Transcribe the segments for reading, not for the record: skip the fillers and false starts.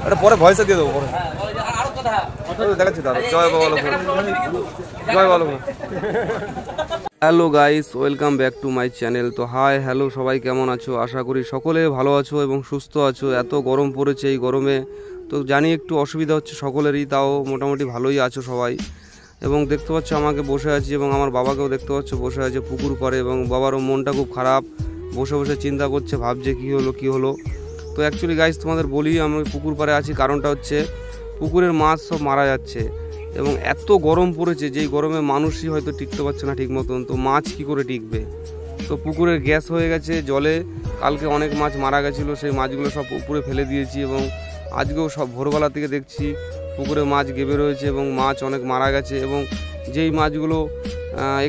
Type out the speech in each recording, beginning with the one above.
আরে পরে ভয়েসে দিয়ে দেবো পরে দেখাচ্ছি দাদা। জয় বাবা লোক, জয় বাবা লোক। Hello guys, welcome back to my channel. তো হাই হ্যালো, সবাই কেমন আছো? আশা করি সকলে ভালো আছো এবং সুস্থ আছো। এত গরম পড়েছে এই গরমে, তো জানি একটু অসুবিধা হচ্ছে সকলেরই, তাও মোটামুটি ভালোই আছো সবাই। এবং দেখতে পাচ্ছ আমাকে বসে আছি এবং আমার বাবাকেও দেখতে পাচ্ছ বসে আছে পুকুর পাড়ে, এবং বাবারও মনটা খুব খারাপ, বসে বসে চিন্তা করছে, ভাবছে কী হলো। তো অ্যাকচুয়ালি গাইস তোমাদের বলি, আমি পুকুর পাড়ে আছি, কারণটা হচ্ছে পুকুরের মাছ সব মারা যাচ্ছে এবং এত গরম পড়েছে, যেই গরমে মানুষই হয়তো টিকতে পারছে না ঠিক মতন, তো মাছ কি করে টিকবে। তো পুকুরের গ্যাস হয়ে গেছে জলে, কালকে অনেক মাছ মারা গেছিলো, সেই মাছগুলো সব উপরে ফেলে দিয়েছি এবং আজকেও সব ভোরবেলা থেকে দেখছি পুকুরে মাছ গেবে রয়েছে এবং মাছ অনেক মারা গেছে। এবং যেই মাছগুলো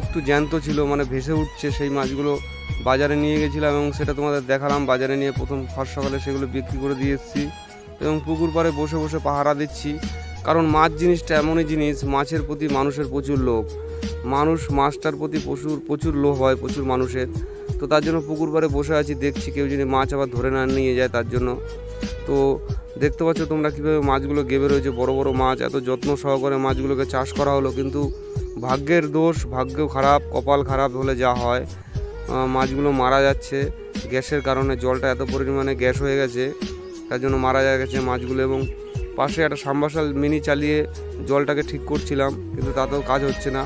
একটু জ্যান্ত ছিল, মানে ভেসে উঠছে, সেই মাছগুলো বাজারে নিয়ে গেছিলাম এবং সেটা তোমাদের দেখালাম। বাজারে নিয়ে প্রথম ফার্স্ট সকালে সেগুলো বিক্রি করে দিয়ে এসেছি এবং পুকুর পাড়ে বসে বসে পাহারা দিচ্ছি। কারণ মাছ জিনিসটা এমনই জিনিস, মাছের প্রতি মানুষের প্রচুর লোভ, মাছটার প্রতি প্রচুর লোভ হয় প্রচুর মানুষের। তো তার জন্য পুকুর পাড়ে বসে আছি, দেখছি কেউ যদি মাছ আবার ধরে না নিয়ে যায় তার জন্য। তো দেখতে পাচ্ছ তোমরা কীভাবে মাছগুলো গেবে রয়েছে, বড় বড় মাছ, এত যত্ন সহকারে মাছগুলোকে চাষ করা হলো, কিন্তু ভাগ্যের দোষ, ভাগ্য খারাপ, কপাল খারাপ হলে যা হয়, মাছগুলো মারা যাচ্ছে গ্যাসের কারণে। জলটা এত পরিমাণে গ্যাস হয়ে গেছে, তার জন্য মারা গেছে মাছগুলো। এবং পাশে একটা সাবমার্সাল মিনি চালিয়ে জলটাকে ঠিক করছিলাম, কিন্তু তাতেও কাজ হচ্ছে না।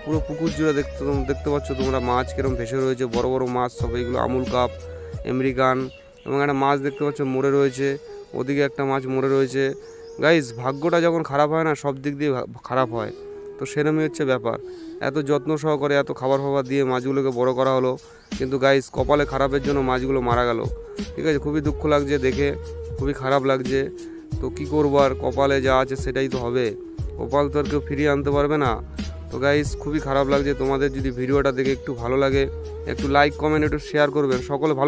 পুরো পুকুর জুড়ে দেখতে পাচ্ছ তোমরা মাছ কীরকম ভেসে রয়েছে, বড় বড় মাছ সব, এইগুলো আমুল কাপ, আমেরিকান। এবং একটা মাছ দেখতে পাচ্ছ মরে রয়েছে, ওদিকে একটা মাছ মরে রয়েছে। গাইস, ভাগ্যটা যখন খারাপ হয় না, সব দিক দিয়ে খারাপ হয়, তো সেরকমই হচ্ছে ব্যাপার। এত যত্ন সহকারে এত খাবার দিয়ে মাছগুলোকে বড় করা হলো, কিন্তু গাইস কপালে খারাপের জন্য মাছগুলো মারা গেল। ঠিক আছে, খুবই দুঃখ লাগছে দেখে, খুবই খারাপ লাগছে। তো কী করবো, আর কপালে যা আছে সেটাই তো হবে, কপাল তো আর কেউ ফিরিয়ে আনতে পারবে না। তো গাইস খুবই খারাপ লাগছে। তোমাদের যদি ভিডিওটা দেখে একটু ভালো লাগে, একটু লাইক কমেন্ট একটু শেয়ার করবেন, সকলে ভালো।